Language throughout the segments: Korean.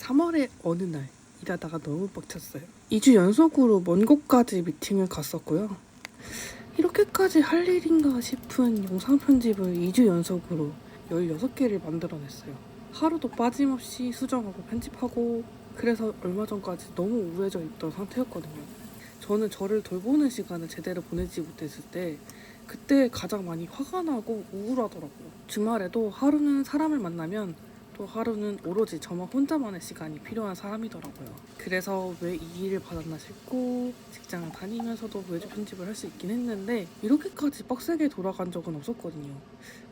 3월의 어느 날 일하다가 너무 빡쳤어요. 2주 연속으로 먼 곳까지 미팅을 갔었고요. 이렇게까지 할 일인가 싶은 영상 편집을 2주 연속으로 16개를 만들어냈어요. 하루도 빠짐없이 수정하고 편집하고, 그래서 얼마 전까지 너무 우울해져 있던 상태였거든요. 저는 저를 돌보는 시간을 제대로 보내지 못했을 때 그때 가장 많이 화가 나고 우울하더라고요. 주말에도 하루는 사람을 만나면 또 하루는 오로지 저만 혼자만의 시간이 필요한 사람이더라고요. 그래서 왜 이 일을 받았나 싶고 직장을 다니면서도 외주 편집을 할 수 있긴 했는데 이렇게까지 빡세게 돌아간 적은 없었거든요.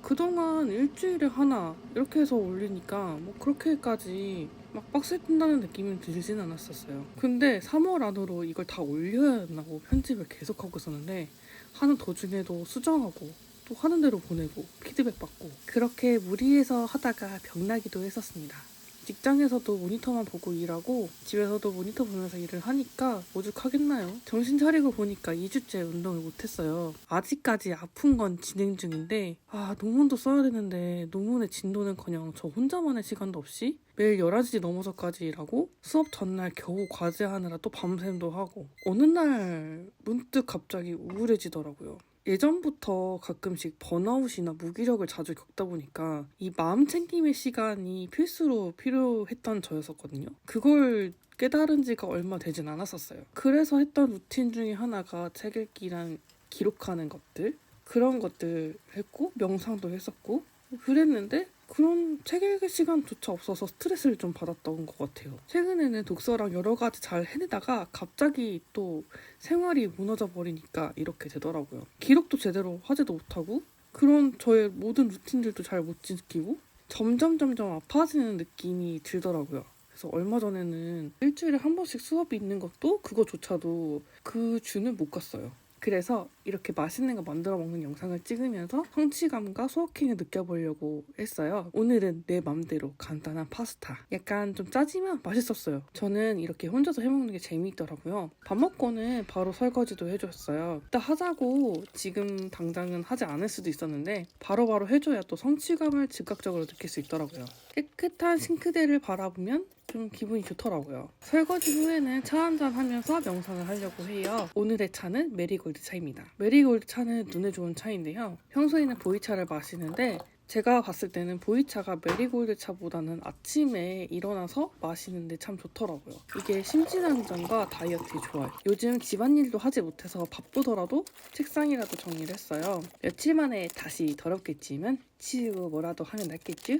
그동안 일주일에 하나 이렇게 해서 올리니까 뭐 그렇게까지 막 빡세진다는 느낌은 들진 않았었어요. 근데 3월 안으로 이걸 다 올려야 한다고 편집을 계속하고 있었는데 하는 도중에도 수정하고 또 하는 대로 보내고 피드백 받고 그렇게 무리해서 하다가 병나기도 했었습니다. 직장에서도 모니터만 보고 일하고 집에서도 모니터 보면서 일을 하니까 오죽하겠나요? 정신 차리고 보니까 2주째 운동을 못했어요. 아직까지 아픈 건 진행 중인데 논문도 써야 되는데 논문의 진도는커녕 저 혼자만의 시간도 없이 매일 11시 넘어서까지 일하고 수업 전날 겨우 과제하느라 또 밤샘도 하고 어느 날 문득 갑자기 우울해지더라고요. 예전부터 가끔씩 번아웃이나 무기력을 자주 겪다 보니까 이 마음 챙김의 시간이 필수로 필요했던 저였었거든요. 그걸 깨달은 지가 얼마 되진 않았었어요. 그래서 했던 루틴 중에 하나가 책 읽기랑 기록하는 것들, 그런 것들 했고 명상도 했었고 그랬는데 그런 책 읽을 시간조차 없어서 스트레스를 좀 받았던 것 같아요. 최근에는 독서랑 여러 가지 잘 해내다가 갑자기 또 생활이 무너져 버리니까 이렇게 되더라고요. 기록도 제대로 하지도 못하고 그런 저의 모든 루틴들도 잘 못 지키고 점점 아파지는 느낌이 들더라고요. 그래서 얼마 전에는 일주일에 한 번씩 수업이 있는 것도 그거조차도 그 주는 못 갔어요. 그래서 이렇게 맛있는 거 만들어 먹는 영상을 찍으면서 성취감과 소확행을 느껴보려고 했어요. 오늘은 내 맘대로 간단한 파스타. 약간 좀 짜지만 맛있었어요. 저는 이렇게 혼자서 해먹는 게 재미있더라고요. 밥 먹고는 바로 설거지도 해줬어요. 일단 하자고 지금 당장은 하지 않을 수도 있었는데 바로바로 해줘야 또 성취감을 즉각적으로 느낄 수 있더라고요. 깨끗한 싱크대를 바라보면 좀 기분이 좋더라고요. 설거지 후에는 차 한잔 하면서 명상을 하려고 해요. 오늘의 차는 메리골드 차입니다. 메리골드 차는 눈에 좋은 차인데요. 평소에는 보이차를 마시는데 제가 봤을 때는 보이차가 메리골드 차보다는 아침에 일어나서 마시는데 참 좋더라고요. 이게 심진안정과 다이어트에 좋아요. 요즘 집안일도 하지 못해서 바쁘더라도 책상이라도 정리를 했어요. 며칠 만에 다시 더럽겠지만 치우고 뭐라도 하면 낫겠죠?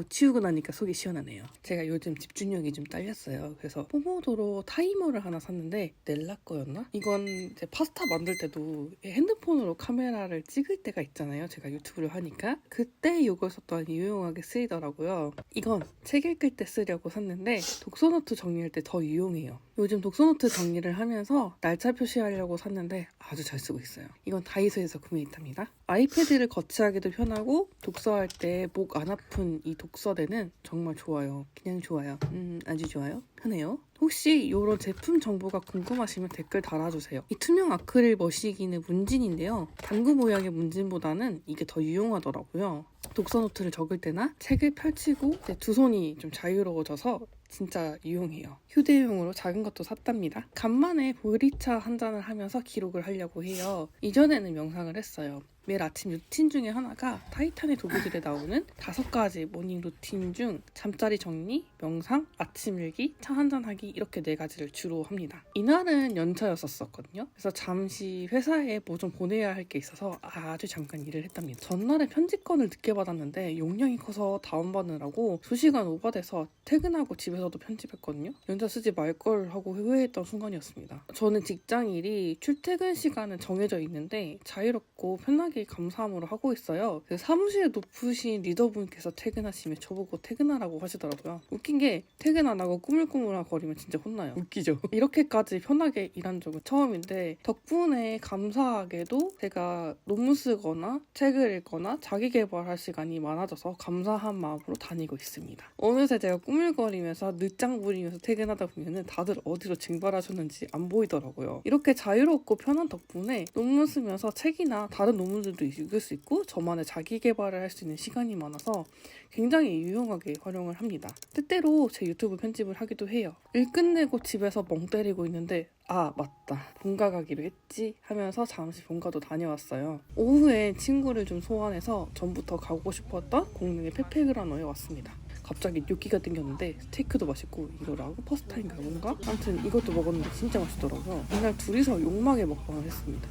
치우고 나니까 속이 시원하네요. 제가 요즘 집중력이 좀 딸렸어요. 그래서 포모도로 타이머를 하나 샀는데 넬라 거였나? 이건 이제 파스타 만들 때도 핸드폰으로 카메라를 찍을 때가 있잖아요. 제가 유튜브를 하니까 그때 이걸 썼더니 유용하게 쓰이더라고요. 이건 책 읽을 때 쓰려고 샀는데 독서노트 정리할 때 더 유용해요. 요즘 독서노트 정리를 하면서 날짜 표시하려고 샀는데 아주 잘 쓰고 있어요. 이건 다이소에서 구매했답니다. 아이패드를 거치하기도 편하고 독서할 때 목 안 아픈 이 독서대는 정말 좋아요. 그냥 좋아요. 아주 좋아요. 편해요. 혹시 이런 제품 정보가 궁금하시면 댓글 달아주세요. 이 투명 아크릴 머시기는 문진인데요. 당구 모양의 문진보다는 이게 더 유용하더라고요. 독서노트를 적을 때나 책을 펼치고 두 손이 좀 자유로워져서 진짜 유용해요. 휴대용으로 작은 것도 샀답니다. 간만에 보리차 한 잔을 하면서 기록을 하려고 해요. 이전에는 명상을 했어요. 매일 아침 루틴 중에 하나가 타이탄의 도구들에 나오는 5가지 모닝 루틴 중 잠자리 정리, 명상, 아침 일기, 차 한잔하기 이렇게 4가지를 주로 합니다. 이날은 연차였었거든요. 그래서 잠시 회사에 뭐 좀 보내야 할 게 있어서 아주 잠깐 일을 했답니다. 전날에 편집건을 늦게 받았는데 용량이 커서 다운받느라고 2시간 오버돼서 퇴근하고 집에서도 편집했거든요. 연차 쓰지 말걸 하고 후회했던 순간이었습니다. 저는 직장일이 출퇴근 시간은 정해져 있는데 자유롭고 편하게 감사함으로 하고 있어요. 사무실에 높으신 리더분께서 퇴근하시면 저보고 퇴근하라고 하시더라고요. 웃긴 게 퇴근 안 하고 꾸물꾸물 거리면 진짜 혼나요. 웃기죠? 이렇게까지 편하게 일한 적은 처음인데 덕분에 감사하게도 제가 논문 쓰거나 책을 읽거나 자기 개발할 시간이 많아져서 감사한 마음으로 다니고 있습니다. 어느새 제가 꾸물거리면서 회사 늦장 부리면서 퇴근하다 보면은 다들 어디로 증발하셨는지 안 보이더라고요. 이렇게 자유롭고 편한 덕분에 논문 쓰면서 책이나 다른 논문들도 읽을 수 있고 저만의 자기 개발을 할 수 있는 시간이 많아서 굉장히 유용하게 활용을 합니다. 때때로 제 유튜브 편집을 하기도 해요. 일 끝내고 집에서 멍 때리고 있는데 아 맞다 본가 가기로 했지 하면서 잠시 본가도 다녀왔어요. 오후에 친구를 좀 소환해서 전부터 가고 싶었던 공릉의 페페그라노에 왔습니다. 갑자기 뇨끼가 땡겼는데 스테이크도 맛있고 이거 라구 파스타인가 뭔가? 아무튼 이것도 먹었는데 진짜 맛있더라고요. 그날 둘이서 욕망의 먹방을 했습니다.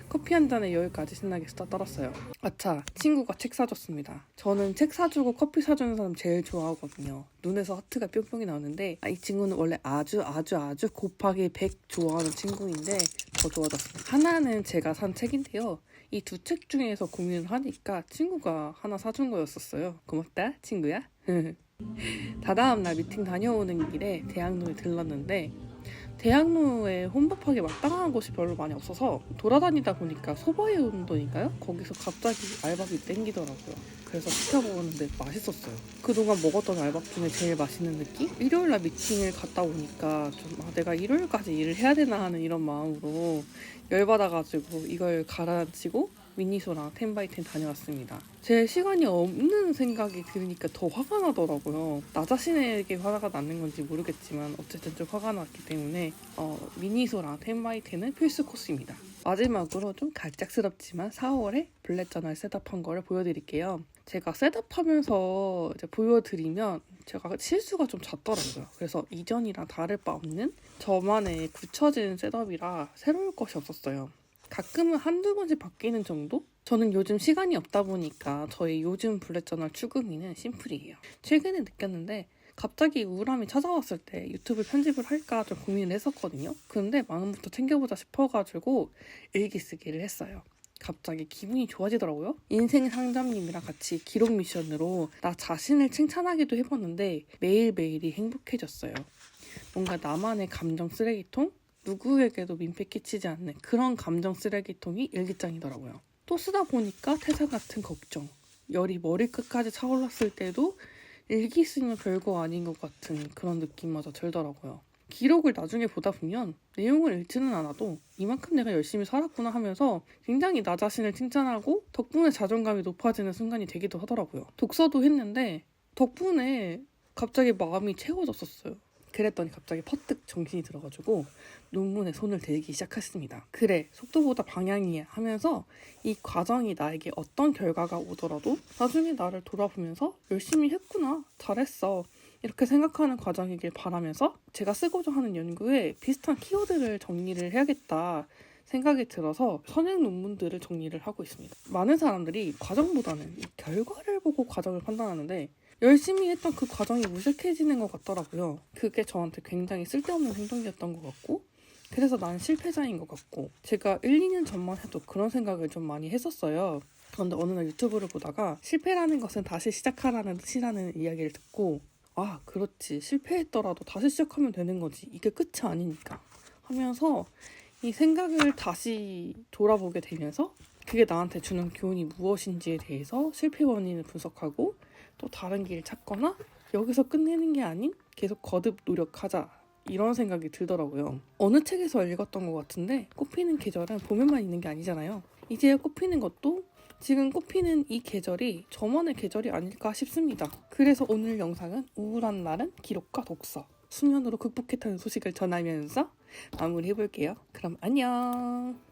커피 한 잔에 여기까지 신나게 수다 떨었어요. 아차, 친구가 책 사줬습니다. 저는 책 사주고 커피 사주는 사람 제일 좋아하거든요. 눈에서 하트가 뿅뿅이 나오는데 이 친구는 원래 아주 곱하기 100 좋아하는 친구인데 더 좋아졌습니다. 하나는 제가 산 책인데요. 이 두 책 중에서 고민을 하니까 친구가 하나 사준 거였었어요. 고맙다 친구야. 다다음 날 미팅 다녀오는 길에 대학로에 들렀는데 대학로에 혼밥하기 마땅한 곳이 별로 많이 없어서 돌아다니다 보니까 소바이 운동인가요? 거기서 갑자기 알밥이 땡기더라고요. 그래서 시켜먹었는데 맛있었어요. 그동안 먹었던 알밥 중에 제일 맛있는 느낌? 일요일날 미팅을 갔다 오니까 좀 내가 일요일까지 일을 해야 되나 하는 이런 마음으로 열받아가지고 이걸 가라앉히고 미니소랑 10x10 다녀왔습니다. 제 시간이 없는 생각이 들으니까 더 화가 나더라고요. 나 자신에게 화가 나는 건지 모르겠지만 어쨌든 좀 화가 났기 때문에 미니소랑 10x10은 필수 코스입니다. 마지막으로 좀 갈짝스럽지만 4월에 블랙 저널 셋업한 거를 보여드릴게요. 제가 셋업하면서 이제 보여드리면 제가 실수가 좀 잦더라고요. 그래서 이전이랑 다를 바 없는 저만의 굳혀진 셋업이라 새로울 것이 없었어요. 가끔은 한두 번씩 바뀌는 정도? 저는 요즘 시간이 없다 보니까 저희 요즘 블랙 저널 출근기는 심플이에요. 최근에 느꼈는데 갑자기 우울함이 찾아왔을 때 유튜브 편집을 할까 좀 고민을 했었거든요. 근데 마음부터 챙겨보자 싶어가지고 일기 쓰기를 했어요. 갑자기 기분이 좋아지더라고요. 인생 상담님이랑 같이 기록 미션으로 나 자신을 칭찬하기도 해봤는데 매일매일이 행복해졌어요. 뭔가 나만의 감정 쓰레기통? 누구에게도 민폐 끼치지 않는 그런 감정 쓰레기통이 일기장이더라고요. 또 쓰다 보니까 태산 같은 걱정, 열이 머리끝까지 차올랐을 때도 일기 쓰면 별거 아닌 것 같은 그런 느낌마저 들더라고요. 기록을 나중에 보다 보면 내용을 읽지는 않아도 이만큼 내가 열심히 살았구나 하면서 굉장히 나 자신을 칭찬하고 덕분에 자존감이 높아지는 순간이 되기도 하더라고요. 독서도 했는데 덕분에 갑자기 마음이 채워졌었어요. 그랬더니 갑자기 퍼뜩 정신이 들어가지고 논문에 손을 대기 시작했습니다. 그래, 속도보다 방향이야 하면서 이 과정이 나에게 어떤 결과가 오더라도 나중에 나를 돌아보면서 열심히 했구나, 잘했어 이렇게 생각하는 과정이길 바라면서 제가 쓰고자 하는 연구에 비슷한 키워드를 정리를 해야겠다 생각이 들어서 선행 논문들을 정리를 하고 있습니다. 많은 사람들이 과정보다는 이 결과를 보고 과정을 판단하는데 열심히 했던 그 과정이 무색해지는 것 같더라고요. 그게 저한테 굉장히 쓸데없는 행동이었던 것 같고 그래서 난 실패자인 것 같고 제가 1, 2년 전만 해도 그런 생각을 좀 많이 했었어요. 그런데 어느 날 유튜브를 보다가 실패라는 것은 다시 시작하라는 뜻이라는 이야기를 듣고 아 그렇지 실패했더라도 다시 시작하면 되는 거지 이게 끝이 아니니까 하면서 이 생각을 다시 돌아보게 되면서 그게 나한테 주는 교훈이 무엇인지에 대해서 실패 원인을 분석하고 또 다른 길을 찾거나 여기서 끝내는 게 아닌 계속 거듭 노력하자 이런 생각이 들더라고요. 어느 책에서 읽었던 것 같은데 꽃피는 계절은 봄에만 있는 게 아니잖아요. 이제야 꽃피는 것도 지금 꽃피는 이 계절이 저만의 계절이 아닐까 싶습니다. 그래서 오늘 영상은 우울한 날은 기록과 독서 수면으로 극복했다는 소식을 전하면서 마무리해볼게요. 그럼 안녕.